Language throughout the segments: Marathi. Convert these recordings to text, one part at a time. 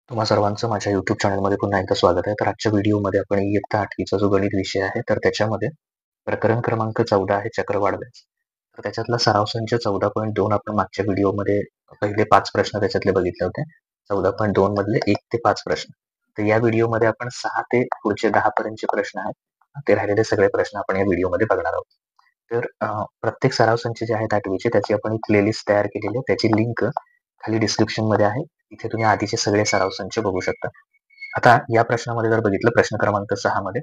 तुम्हा सर्वांचं माझ्या YouTube चॅनलमध्ये पुन्हा एकदा स्वागत आहे. तर आजच्या व्हिडिओमध्ये आपण इयत्ता 8वीचा जो गणित विषय आहे, तर त्याच्यामध्ये प्रकरण क्रमांक 14 आहे चक्रवाढ व्याज. तर त्याच्यातला सराव संच 14.2 आपण मागच्या व्हिडिओमध्ये पहिले 5 प्रश्न त्याच्यातले बघितले होते. 14.2 मधले 1 ते 5 प्रश्न. तर या व्हिडिओमध्ये आपण 6 ते पुढचे 10 पर्यंतचे प्रश्न आहेत. ते राहिलेले सगळे प्रश्न आपण या व्हिडिओमध्ये बघणार आहोत. तर प्रत्येक सराव संच जे आहेत 8वीचे त्याची आपण एक प्लेलिस्ट तयार केलेली आहे. त्याची लिंक खाली डिस्क्रिप्शनमध्ये आहे. इथे तुम्ही आधीचे सगळे सराव संच बघू शकता. आता या प्रश्नामध्ये जर बघितलं प्रश्न क्रमांक 6 मध्ये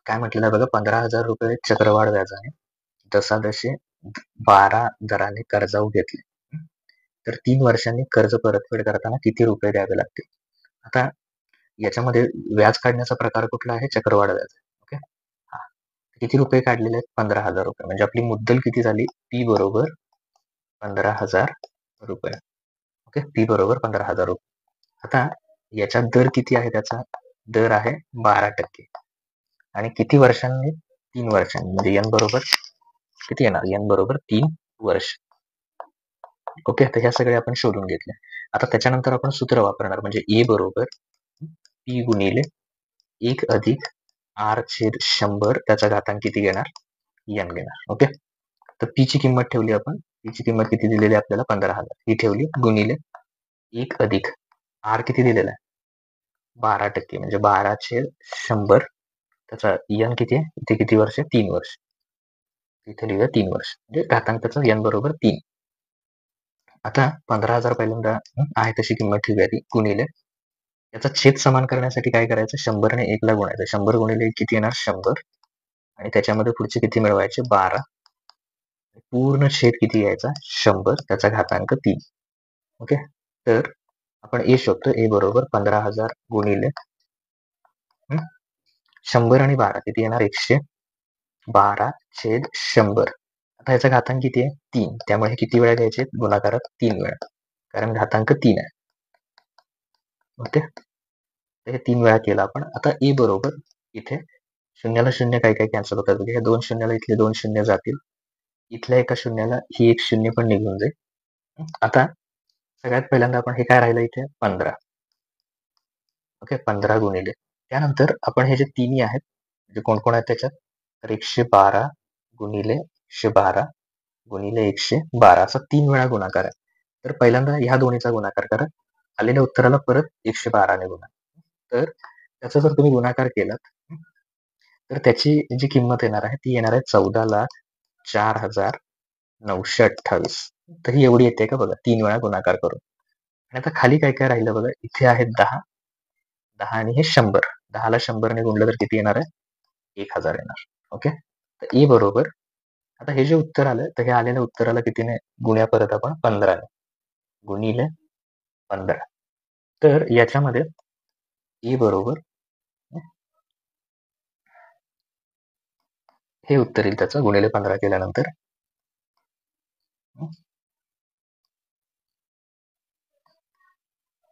काय म्हटलेलं आहे बघा, 15,000 रुपये चक्रवाढ व्याजाने दशांशे 12 दराने कर्जाऊ घेतले. तर 3 वर्षांनी कर्ज परतफेड करताना किती रुपये द्यावे लागतील? आता याच्यामध्ये व्याज काढण्याचा प्रकार कुठला आहे? चक्रवाढ व्याज. ओके, हा किती रुपये काढलेले आहेत? 15,000 रुपये. म्हणजे आपली मुद्दल किती झाली? P बरोबर 15,000 रुपये. ओके, P बरोबर 15,000 रुपये. आता याचा दर किती आहे? त्याचा दर आहे 12%. आणि किती वर्षांनी? 3 वर्षांनी. म्हणजे n बरोबर किती येणार? n बरोबर 3 वर्ष. ओके, तर ह्या सगळे आपण शोधून घेतले. आता त्याच्यानंतर आपण सूत्र वापरणार, म्हणजे A बरोबर P गुणिले 1 अधिक R छेद 100 त्याचा घातांक किती घेणार? n घेणार. ओके, तर P ची किंमत ठेवली आपण. P ची किंमत किती दिलेली आपल्याला? 15,000 ही ठेवली, गुणिले 1 अधिक R किती दिलेला आहे? 12%, म्हणजे 12/100. त्याचा n किती आहे? इथे किती वर्ष? 3 वर्ष. इथे लिहूया 3 वर्ष, म्हणजे घातांकाचा n बरोबर 3. आता 15,000 पहिल्यांदा आहे तशी किंमत ठेवूया ती, गुणिले याचा छेद समान करण्यासाठी काय करायचं? 100 ने 1 ला गुणायचं. 100 गुणिले किती येणार? 100. आणि त्याच्यामध्ये पुढचे किती मिळवायचे? 12. पूर्ण छेद किती यायचा? 100. त्याचा घातांक 3. ओके, तर आपण ए शोधतो. ए बरोबर 15,000 गुणिले 100 आणि 12 किती येणार? 112/100. आता याचा घातांक किती आहे? 3. त्यामुळे किती वेळा घ्यायचे गुणाकारात? 3 वेळा, कारण घातांक 3 आहे. ओके, तर हे 3 वेळा केलं आपण. आता ए बरोबर इथे शून्याला शून्य काय काय कॅन्सल होतात? हे 2 शून्याला इथले 2 शून्य जातील. इथल्या एका शून्याला ही एक शून्य पण निघून जाईल. आता सगळ्यात पहिल्यांदा आपण हे काय राहिलं इथे? 15. ओके, 15 गुणिले त्यानंतर आपण हे जे तिन्ही आहेत, म्हणजे कोण कोण आहेत त्याच्यात? तर 112 गुणिले 112 गुणिले 112 असा 3 वेळा गुणाकार आहे. तर पहिल्यांदा ह्या दोन्हीचा गुणाकार करा. आलेल्या उत्तराला परत 112 ने गुणा. तर त्याचा जर तुम्ही गुणाकार केलात तर त्याची जी किंमत येणार आहे ती येणार आहे 14,04,928. तर ही एवढी येते का बघा, 3 वेळा गुणाकार करून. आणि आता खाली काय काय राहिलं बघा, इथे आहेत 10 आणि हे 100. 10ला 100 ने गुणलं तर किती येणार आहे? 1,000 येणार. ओके, तर ए बरोबर आता हे जे उत्तर आलं, तर हे आलेल्या उत्तराला कितीने गुण्या परत आपण? 15 ने, गुणिले 15. तर याच्यामध्ये ए बरोबर हे उत्तर येईल त्याचं, गुणिले 15 केल्यानंतर.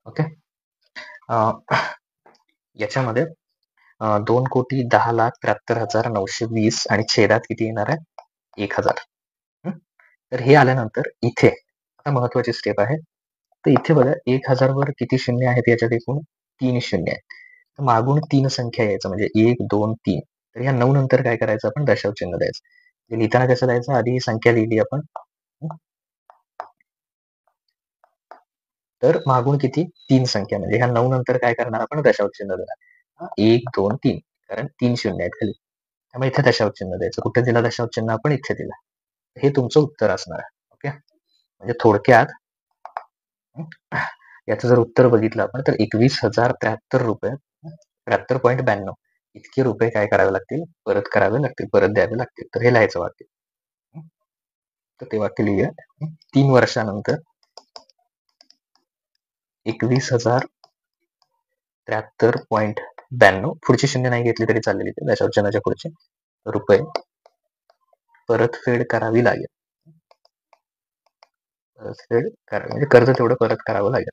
ओके, याच्यामध्ये 2,10,73,920 आणि छेदात किती येणार आहे? 1,000. तर हे आल्यानंतर इथे आता महत्वाची स्टेप आहे. तर इथे बघा 1,000 वर किती शून्य आहेत? याच्यात एकूण 3 शून्य आहेत. तर मागून 3 संख्या यायचं, म्हणजे 1, 2, 3. तर या 9 नंतर काय करायचं? आपण दशांश चिन्ह द्यायचं. लिहिताना कसं द्यायचं? आधी ही संख्या लिहिली आपण, तर मागून किती? 3 संख्या, म्हणजे ह्या 9 नंतर काय करणार? आपण दशांश चिन्ह देणार. 1, 2, 3, कारण 3 शून्य आहेत खाली, त्यामुळे इथे दशांश चिन्ह द्यायचं. कुठे दिला दशांश चिन्ह? आपण इथे दिला. हे तुमचं उत्तर असणार आहे. ओके, म्हणजे थोडक्यात याचं जर उत्तर बघितलं आपण तर 21,073 रुपये 73.92 इतके रुपये काय करावे लागतील? परत करावे लागतील, परत द्यावे लागतील. तर हे लिहायचं वाक्य. तर ते वाक्य लिहूया. 3 वर्षानंतर 21,073.92 पुढची शून्य नाही घेतली तरी चालेल, दशांश चिन्हाच्या पुढचे रुपये परतफेड करावी लागेल. परतफेड करावी म्हणजे कर्ज तेवढं परत करावं लागेल.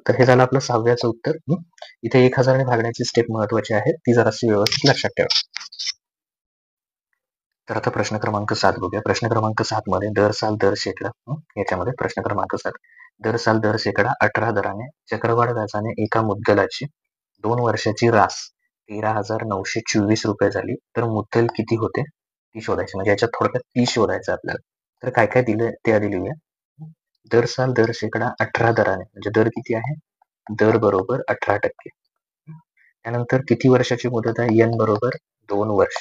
तर हे झालं आपलं 6व्याचं उत्तर. इथे 1,000 ने भागण्याची स्टेप महत्वाची आहे, ती जराशी व्यवस्थित लक्षात ठेवा. तर आता प्रश्न क्रमांक 7 बघूया. प्रश्न क्रमांक 7 मध्ये दर साल दर शेकडा याच्यामध्ये प्रश्न क्रमांक 7 दर साल दर शेकडा 18 दराने चक्रवाढ व्याजाने एका मुद्दलाची 2 वर्षाची रास 13,924 रुपये झाली तर मुद्दल किती होते ती शोधायची. म्हणजे याच्यात थोडक्यात ती शोधायचं आपल्याला. तर काय काय दिलं ते आधी लिहूया. दर साल दर शेकडा 18 दराने म्हणजे दर किती आहे, दर बरोबर 18%. त्यानंतर किती वर्षाची मुदत आहे, एन बरोबर 2 वर्ष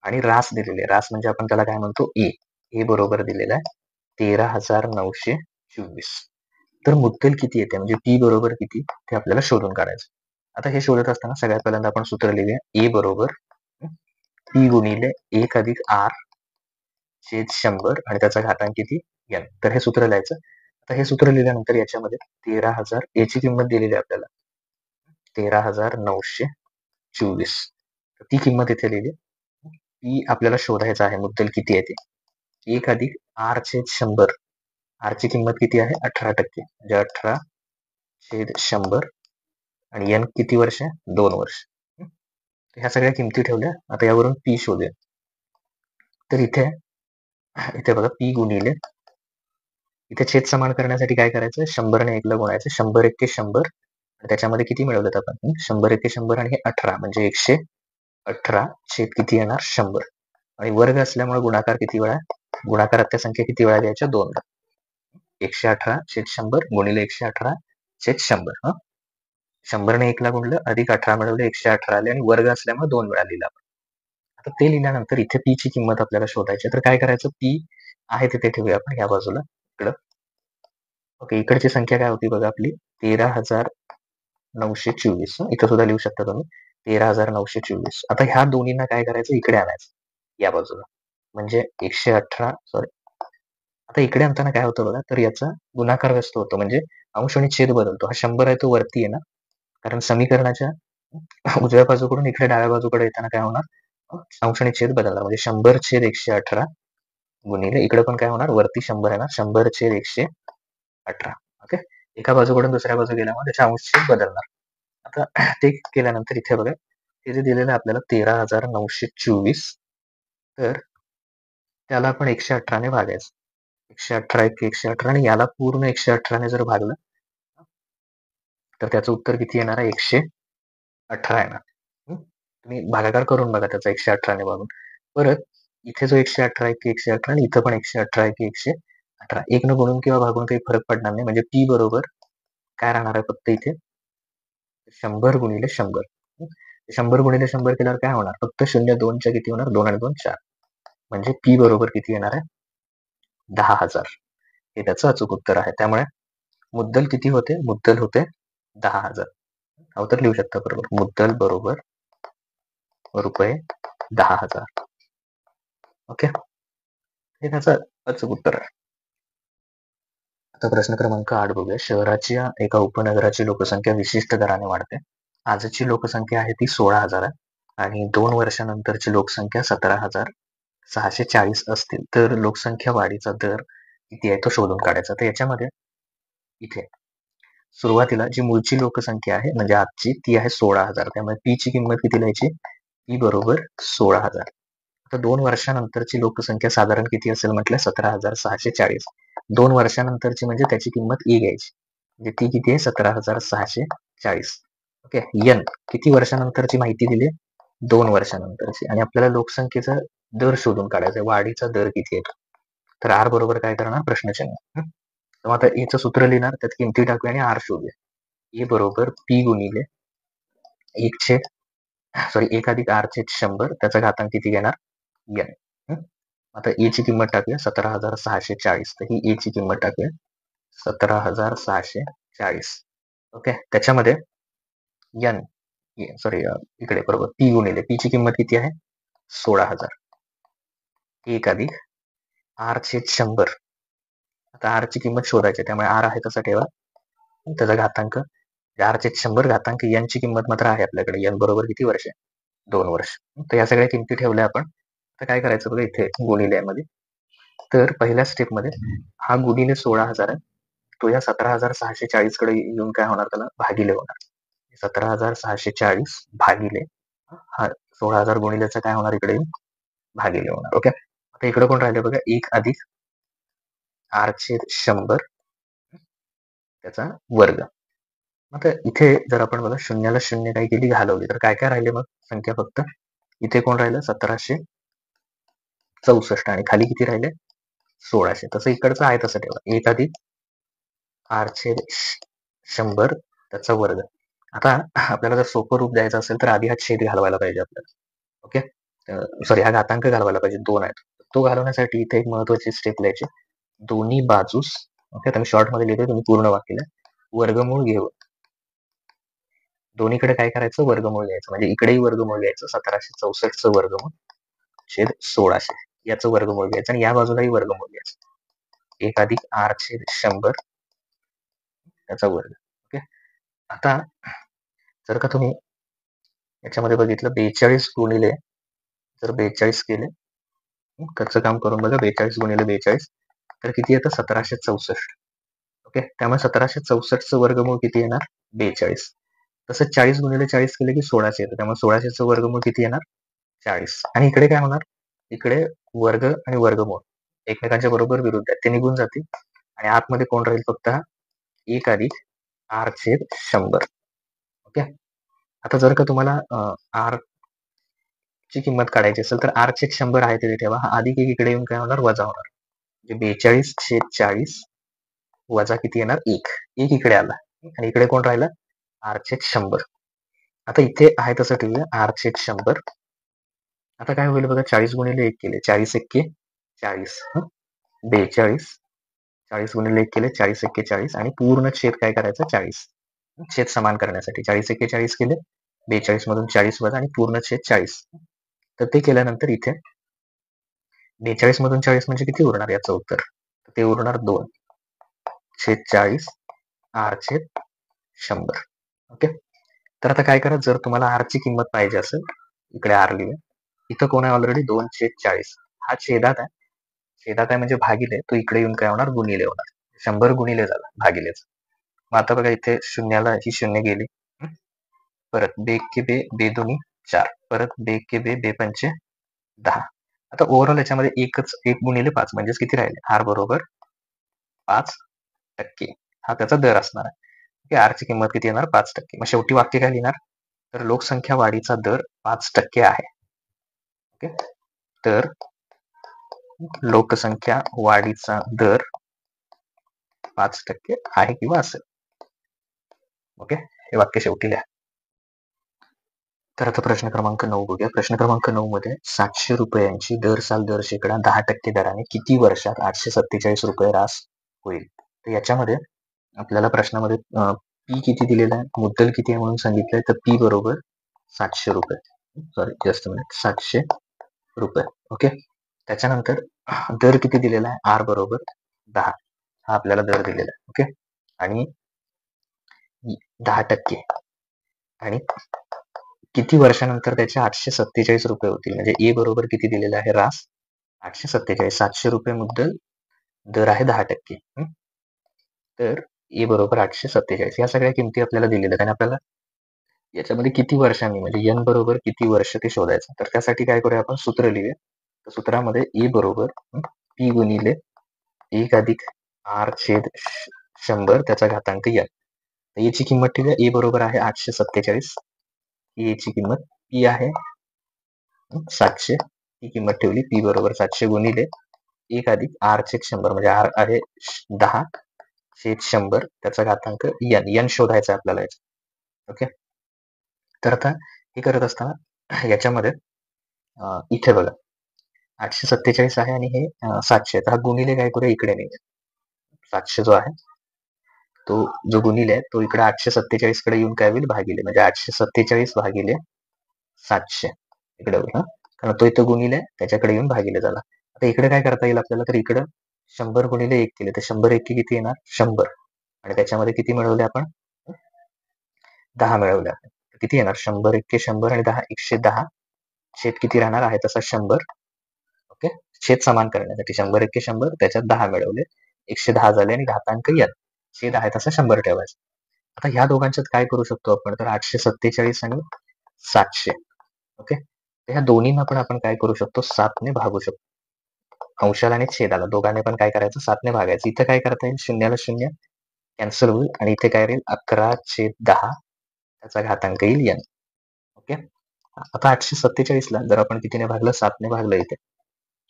आणि रास दिलेली आहे. रास म्हणजे आपण त्याला काय म्हणतो, ए बरोबर दिलेला आहे 13,924. तर मुद्दल किती येते म्हणजे पी बरोबर किती ते आपल्याला शोधून काढायचं. आता हे शोधत असताना सगळ्यात पहिल्यांदा आपण सूत्र लिहूया. ए बरोबर पी गुणिले 1 अधिक आर छेद 100 आणि त्याचा घातांक किती एन. तर हे सूत्र लिहायचं. आता हे सूत्र लिहिल्यानंतर याच्यामध्ये 13,000 याची किंमत दिलेली आहे आपल्याला 13,924. ती किंमत इथे लिहिली. ती आपल्याला शोधायचं आहे मुद्दल किती आहे ते. 1 अधिक आर छेद 100 आरची किंमत किती आहे 18% म्हणजे 18 छेद 100 आणि एन किती वर्ष आहे 2 वर्ष. ह्या सगळ्या किमती ठेवल्या. आता यावरून पी शोधूया. तर इथे बघा पी गुणिले इथे छेद समान करण्यासाठी काय करायचं 100 ने 1 ला गुणायचं 100 1 100 त्याच्यामध्ये किती मिळवलं आपण 100 1 100 आणि हे 18 म्हणजे 118 छेद किती येणार 100 आणि वर्ग असल्यामुळे गुणाकार किती वेळा गुणाकारात संख्या किती वेळा द्यायच्या 2. 118 छेद 100 गुणिले 118 छेद 100. 100 ने 1 ला गुणलं अधिक 18 मिळवले 118 आले आणि वर्ग असल्यामुळे 2 वेळा लिहिला. आता ते लिहिल्यानंतर इथे पी ची किंमत आपल्याला शोधायची. तर काय करायचं पी आहे तिथे ठेवूया आपण या बाजूला इकडं. ओके इकडची संख्या काय होती बघा आपली 13,924. इथं सुद्धा लिहू शकता तुम्ही 13,924. आता ह्या दोन्हींना काय करायचं इकडे आणायचं या बाजूला म्हणजे 118 आता इकडे आणताना काय होतं बघा तर याचा गुणाकार व्यस्त होतो म्हणजे अंश आणि छेद बदलतो. हा 100 आहे तो वरती आहे ना कारण समीकरणाच्या उजव्या बाजूकडून इकडे डाव्या बाजूकडे येताना काय होणार अंश आणि छेद बदलणार म्हणजे 100 छेद 118 गुणिले इकडे पण काय होणार वरती 100 येणार 100 छेद 118. ओके एका बाजूकडून दुसऱ्या बाजू गेल्यामुळे त्याचा अंश छेद बदलणार. आता ते केल्यानंतर इथे बघा हे जे दिलेलं आपल्याला 13,924 तर त्याला आपण 118 ने भागायचं 118 1 118 आणि याला पूर्ण 118 ने जर भागलं तर त्याचं उत्तर किती येणार आहे 118 येणार. तुम्ही भागाकार करून बघा त्याचा 118 ने भागून. परत इथे जो 118 1 118 आणि इथं पण 118 1 118 1 न गुणून किंवा भागून काही फरक पडणार नाही म्हणजे पी बरोबर काय राहणार आहे फक्त इथे 100 गुणिले 100. 100 गुणिले 100 केल्यावर काय होणार फक्त 0 2च्या किती होणार 2 आणि 2 4 म्हणजे पी बरोबर किती येणार आहे 10,000. हे त्याचं अचूक उत्तर आहे. त्यामुळे मुद्दल किती होते मुद्दल होते 10,000. तर लिहू शकता बरोबर मुद्दल बरोबर रुपये 10,000. ओके हे त्याचं अचूक उत्तर आहे. आता प्रश्न क्रमांक 8 बघूया. शहराच्या एका उपनगराची लोकसंख्या विशिष्ट दराने वाढते. आजची लोकसंख्या आहे ती 16,000 आहे आणि 2 वर्षानंतरची लोकसंख्या 17,640 असतील तर लोकसंख्या वाढीचा दर किती आहे तो शोधून काढायचा. तर याच्यामध्ये इथे सुरुवातीला जी मूळची लोकसंख्या आहे म्हणजे आजची ती आहे 16,000 त्यामुळे पी ची किंमत किती लिहायची पी बरोबर 16,000. आता 2 वर्षानंतरची लोकसंख्या साधारण किती असेल म्हटलं 17,640. 2 वर्षानंतरची म्हणजे त्याची किंमत ई घ्यायची म्हणजे ती किती आहे 17,640. ओके एन किती वर्षानंतरची माहिती दिली 2 वर्षानंतरची आणि आपल्याला लोकसंख्येचा दर शोधून काढायचा वाढीचा दर किती आहे तर आर बरोबर काय करणार प्रश्नचिन्ह. तर आता एचं सूत्र लिहिणार त्यात किमती टाकूया आणि आर शोधूया. ए बरोबर पी गुणिले 1 अधिक आर छेद 100 त्याचा घातांक किती घेणार एन. आता ए ची किंमत टाकूया 17,640. तर ही ए ची किंमत टाकूया 17,640. ओके त्याच्यामध्ये एन इकडे बरोबर पी गुणिले पी ची किंमत किती आहे 16,000. 1 अधिक आर छेद 100. आता आर ची किंमत शोधायची त्यामुळे आर आहे तसा ठेवा त्याचा घातांक 4 छेद 100 घातांक एन ची किंमत मात्र आहे आपल्याकडे एन बरोबर किती वर्ष 2 वर्ष. तर या सगळ्या किमती ठेवल्या आपण. तर काय करायचं बघा इथे गुणिल्यामध्ये तर पहिल्या स्टेप मध्ये हा गुणिले 16,000 आहे तो या 17,640 कडे येऊन काय होणार त्याला भागिले होणार 17,640 भागिले हा 16,000 गुणिल्याचा काय होणार इकडे भागिले होणार. ओके, आता इकडे कोण राहिले बघा, 1 अधिक r/100 त्याचा वर्ग. आता इथे जर आपण बघा शून्याला शून्य काय केली, घालवली, तर काय काय राहिले मग संख्या? फक्त इथे कोण राहिलं, 1764 आणि खाली किती राहिले, 1600. तसं इकडचं आहे तसं ठेवा, 1 अधिक r/100 त्याचा वर्ग. आता आपल्याला जर सोपं रूप द्यायचं असेल तर आधी हा छेद घालवायला पाहिजे आपल्याला. ओके, सॉरी, हा घातांक घालवायला पाहिजे, 2 आहेत. तो घालवण्यासाठी इथे एक महत्वाची स्टेप लिहायची, दोन्ही बाजूस, ओके, आता मी शॉर्ट मध्ये लिहितो, तुम्ही पूर्ण वाक्य वर्गमूळ घेऊन दोन्हीकडे काय करायचं, वर्गमूळ घ्यायचं. म्हणजे इकडेही वर्गमूळ घ्यायचं, 1764चं वर्गमूळ छेद 1600 याचं वर्गमूळ घ्यायचं आणि या बाजूलाही वर्गमूळ घ्यायचं, 1 अधिक r/100 त्याचा वर्ग. ओके, आता जर का तुम्ही याच्यामध्ये बघितलं, 42 गुणिले, जर 42 केले, कसं काम करून बघा, 42 गुणिले 42 तर किती येतं, 1764. ओके, त्यामुळे 1764चं वर्गमूळ किती येणार, 42. तसं 40 गुणिले 40 केले की 1600 येतं, त्यामुळे 1600चं वर्गमूळ किती येणार, 40. आणि इकडे काय होणार, इकडे वर्ग आणि वर्गमूळ एकमेकांच्या बरोबर विरुद्ध आहेत, ते निघून जातील आणि आतमध्ये कोण राहील, फक्त हा 1 अधिक r/100. ओके, आता जर का तुम्हाला r ची किंमत काढायची असेल तर r/100 आहे तिथे ठेवा, हा अधिक 1 इकडे येऊन काय होणार, वजा होणार. म्हणजे 42/40 वजा किती येणार, 1 इकडे आला आणि इकडे कोण राहिला, r/100. आता इथे आहे तसं ठेवूया, r/100. आता काय होईल बघा, 40 गुणिले 1 केले, 40 एक्के 40, 42, 40 गुणिले 1 केले, 40 एक्के 40 आणि पूर्ण छेद काय करायचा, 40. छेद समान करण्यासाठी 40 एक्के 40 केले, 42 मधून 40 वजा आणि पूर्ण छेद 40. तर ते केल्यानंतर इथे 42 मधून 40 म्हणजे किती उरणार याचं उत्तर, ते उरणार 2/40 r/100. ओके, तर आता काय करा, जर तुम्हाला r ची किंमत पाहिजे असेल, इकडे r लिहूया, इथं कोण आहे ऑलरेडी, 2/40. हा छेदात आहे, छेदात आहे म्हणजे भागिले, तो इकडे येऊन काय होणार, गुणिले होणार. 100 गुणिले झाला भागिलेच. मग आता बघा इथे शून्याला ही शून्य गेली, परत 2 एक्के 2, 2 दुनी 4, परत 2 एक्के 2, 2 पंचे 10. आता ओव्हरऑल याच्यामध्ये 1 गुणिले 5 म्हणजेच किती राहिले, r बरोबर 5%. हा त्याचा दर असणार आहे. r ची किंमत किती येणार, 5%. मग शेवटी वाक्य काय लिहिणार, तर लोकसंख्या वाढीचा दर 5% आहे. ओके, तर लोकसंख्या वाढीचा दर 5% आहे किंवा असेल. ओके, हे वाक्य शेवटी लिहा. तर आता प्रश्न क्रमांक 9 बघूया. प्रश्न क्रमांक 9 मध्ये 700 रुपयांची दर साल दर शेकडा 10% दराने किती वर्षात 847 रुपये रास होईल. तर याच्यामध्ये आपल्याला प्रश्नामध्ये पी किती दिलेला आहे, मुद्दल किती आहे म्हणून सांगितलंय, तर पी बरोबर 700 रुपये, सॉरी जस्ट मिनिट, 700 रुपये. ओके, त्याच्यानंतर दर किती दिलेला आहे, आर बरोबर 10, हा आपल्याला दर दिलेला आहे. ओके, आणि 10% आणि किती वर्षानंतर त्याचे 847 रुपये होतील. म्हणजे ए बरोबर किती दिलेलं आहे, रास 847, 700 रुपये मुद्दल, दर आहे 10%. तर ए बरोबर 847, या सगळ्या किमती आपल्याला दिलेल्या आहेत आणि आपल्याला याच्यामध्ये किती वर्षांनी म्हणजे एन बरोबर किती वर्ष ते शोधायचं. तर त्यासाठी काय करूया, आपण सूत्र लिहूया. तर सूत्रामध्ये ए बरोबर पी गुणिले 1 अधिक r/100 त्याचा घातांक n. याची किंमत ठेवूया, ए बरोबर आहे 847, याची किंमत पी आहे 700, ही किंमत ठेवली, पी बरोबर 700 गुणिले 1 अधिक r/100 म्हणजे r आहे 10/100 त्याचा घातांक n शोधायचा आपल्याला. ओके, तर आता हे करत असताना याच्यामध्ये इथे बघा 847 आहे आणि हे 700, तर हा गुणिले काय करूया, इकडे नाही, 700 जो आहे तो जो गुणिले आहे तो इकडे 847 कडे येऊन काय होईल, भागिले, म्हणजे 847 भागिले 700 इकडे होईल. कारण तो इथं गुणिले त्याच्याकडे येऊन भागिले झाला. आता इकडे काय करता येईल आपल्याला, तर इकडे 100 गुणिले 1 केले तर 100 एक्के किती येणार, 100 आणि त्याच्यामध्ये किती मिळवले आपण, 10 मिळवले. किती येणार, 100 एक्के 100 आणि 10 110, छेद किती राहणार आहे तसा 100. ओके, छेद समान करण्यासाठी 100 एक्के 100 त्याच्यात 10 मिळवले, 110 झाले आणि घातांक n, छेद आहे तसा 100 ठेवायचा. आता ह्या दोघांच्यात काय करू शकतो आपण, तर 847 आणि 700. ओके, तर ह्या दोन्हींना पण आपण काय करू शकतो, 7 ने भागू शकतो. अंशाला आणि छेदाला दोघांनी पण काय करायचं, 7 ने भागायचं. इथं काय करता येईल, शून्याला शून्य कॅन्सल होईल आणि इथे काय राहील 11/10 त्याचा घातांक येईल n. ओके. आता 847 ला जर आपण कितीने भागलं, 7 ने भागलं इथे,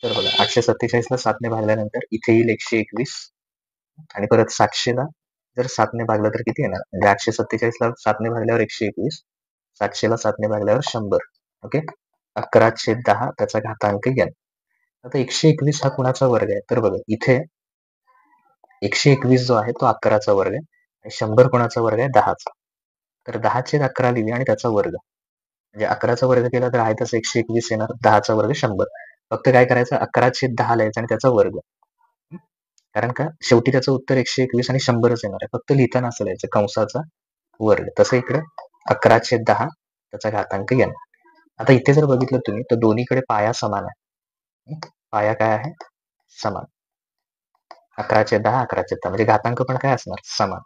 तर बघा 847 ला 7 ने भागल्यानंतर इथे येईल 121 आणि परत 700 ला जर 7 ने भागलं तर किती येणार, म्हणजे 847 ला 7 ने भागल्यावर 121, 700 ला 7 ने भागल्यावर 100. ओके. 11/10 त्याचा घातांक n. आता 121 हा कुणाचा वर्ग आहे, तर बघा इथे 121 जो आहे तो 11चा वर्ग आहे आणि 100 कोणाचा वर्ग आहे, 10चा. तर 10/11 लिहूया आणि त्याचा वर्ग, म्हणजे 11चा वर्ग केला तर आहे तसं 121 येणार, 10चा वर्ग 100. फक्त काय करायचं, 11/10 लिहायचं आणि त्याचा वर्ग, कारण का शेवटी त्याचं उत्तर 121 आणि 100च येणार आहे. फक्त लिहिताना असं लिहायचं कंसाचा वर्ग. तसं इकडे 11/10 त्याचा घातांक n. आता इथे जर बघितलं तुम्ही तर दोन्हीकडे पाया समान आहे. पाया काय आहे, समान. 11/10 11/10 म्हणजे घातांक पण काय असणार, समान.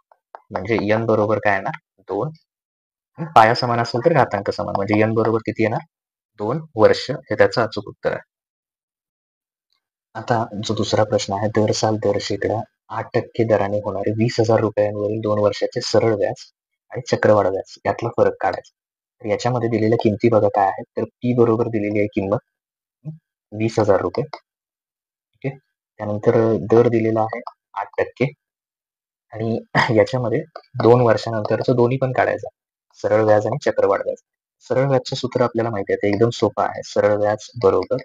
म्हणजे n बरोबर काय येणार, 2. पाया समान असेल तर घातांक समान, म्हणजे n बरोबर किती येणार, 2 वर्ष. हे त्याचं अचूक उत्तर आहे. आता जो दुसरा प्रश्न आहे, दर साल दर शेकडा 8% दराने होणारे 20,000 रुपयांवरील 2 वर्षाचे सरळ व्याज आणि चक्रवाढ व्याज यातला फरक काढायचा. तर याच्यामध्ये दिलेल्या किमती बघा काय आहेत, तर P बरोबर दिलेली आहे किंमत 20,000 रुपये. ओके. त्यानंतर दर दिलेला आहे 8% आणि याच्यामध्ये 2 वर्षानंतरचं दोन्ही पण काढायचं, सरळ व्याज आणि चक्रवाढ व्याज. सरळ व्याजचं सूत्र आपल्याला माहिती आहे, ते एकदम सोपं आहे. सरळ व्याज बरोबर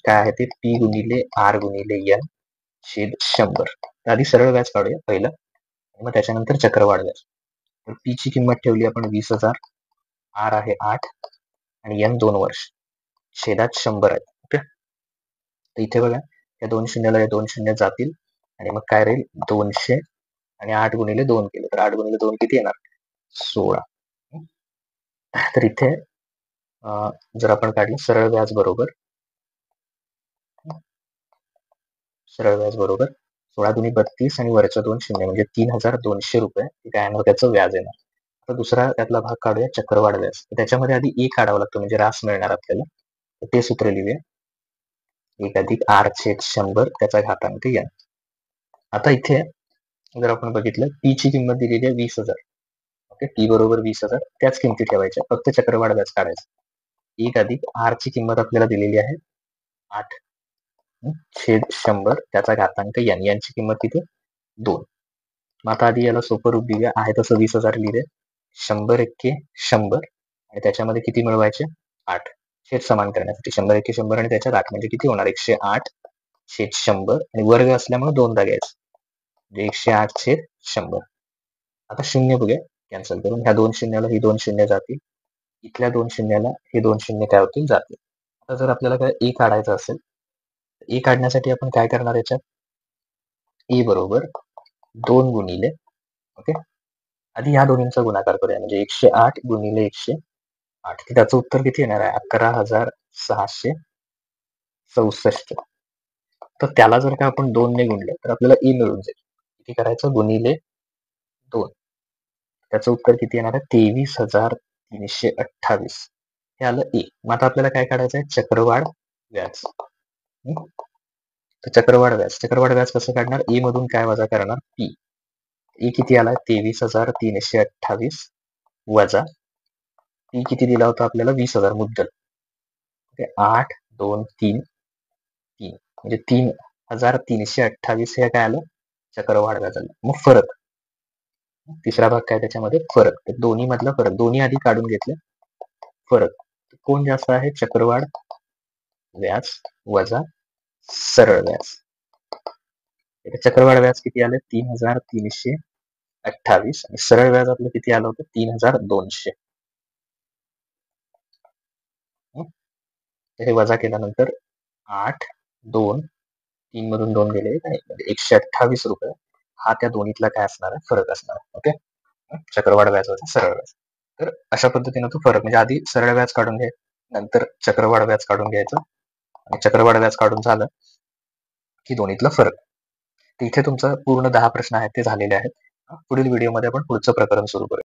काय आहे ते, P गुणिले R गुणिले n छेद 100. आधी सरळ व्याज काढूया पहिलं, मग त्याच्यानंतर चक्रवाढ व्याज. तर P ची किंमत ठेवली आपण 20,000, R आहे 8 आणि n 2 वर्ष, छेदात 100 आहेत. ओके. तर इथे बघा या 2 शून्याला या 2 शून्य जातील आणि मग काय राहील, 200 आणि 8 गुणिले 2 केलं तर 8 गुणिले 2 किती येणार, 16. तर इथे जर आपण काढलं सरळ व्याज बरोबर 16 दुनी 32 आणि वरच्या 2 शून्य म्हणजे 3,200 रुपये काय येणार, त्याचं व्याज येणार. आता दुसरा त्यातला भाग काढूया, चक्रवाढ व्याज. त्याच्यामध्ये आधी ए काढावं लागतं, म्हणजे रास मिळणार आपल्याला. ते सूत्र लिहूया, 1 अधिक R छेद 100 त्याचा घातांक n. आता इथे जर आपण बघितलं, P ची किंमत दिलेली आहे 20,000. ओके. P बरोबर 20,000, त्याच किमती ठेवायच्या, फक्त चक्रवाढ व्याज काढायचं. 1 अधिक R ची किंमत आपल्याला दिलेली आहे 8 छेद 100 त्याचा घातांक n. यांची किंमत किती, 2. मग आता आधी याला सोपं रूप देऊया, आहे तसं 20,000 लिहिले, 100 एक्के 100 आणि त्याच्यामध्ये किती मिळवायचे, 8. छेद समान करण्यासाठी 100 एक्के 100 आणि त्याच्यात 8 म्हणजे किती होणार, 108 छेद 100 आणि वर्ग असल्यामुळे 2दा घ्यायचं, म्हणजे 108 छेद 100. आता शून्य बघूया कॅन्सल करून, ह्या 2 शून्याला ही 2 शून्य जातील, इथल्या 2 शून्याला हे 2 शून्य काय होतील, जातील. आता जर आपल्याला काय ए काढायचं असेल, ए काढण्यासाठी आपण काय करणार, याच्यात ए बरोबर 2 गुणिले, ओके, आधी ह्या दोन्हींचा गुणाकार करूया, म्हणजे 108 गुणिले 108, त्याचं उत्तर किती येणार आहे, 11,664. तर त्याला जर का आपण 2 ने गुणलं तर आपल्याला ए मिळून जाईल. किती करायचं, गुणिले 2, त्याचं उत्तर किती येणार आहे, 23,328. हे आलं ए. मग आता आपल्याला काय काढायचं आहे, चक्रवाढ व्याज. तर चक्रवाढ व्याज कसं काढणार, ए मधून काय वजा करणार, पी. ए किती आला, 23,328 वजा पी किती दिला होता आपल्याला, 20,000 मुद्दल. 8 2 3 3 म्हणजे 3,328 हे काय आलं, चक्रवाढ व्याज आलं. मग फरक, तिसरा भाग काय त्याच्यामध्ये, फरक. तर दोन्ही मधला फरक, दोन्ही आधी काढून घेतले, फरक कोण जास्त आहे, चक्रवाढ व्याज वजा सरळ व्याज. चक्रवाढ व्याज किती आले, 3,328 आणि सरळ व्याज आपलं किती आलं होतं, 3,200. हे वजा केल्यानंतर 8 2 3 मधून 2 गेले, म्हणजे 128 रुपये हा त्या दोन्हीतला काय असणार आहे, फरक असणार आहे. ओके. चक्रवाढ व्याज वजा सरळ व्याज. तर अशा पद्धतीने तो फरक, म्हणजे आधी सरळ व्याज काढून घ्यायचं, नंतर चक्रवाढ व्याज काढून घ्यायचं आणि चक्रवाढ व्याज काढून झालं की दोन्हीतला फरक. इथे तुमचं पूर्ण 10 प्रश्न आहेत ते झालेले आहेत. पुढील व्हिडिओमध्ये आपण पुढचं प्रकरण सुरू करूया.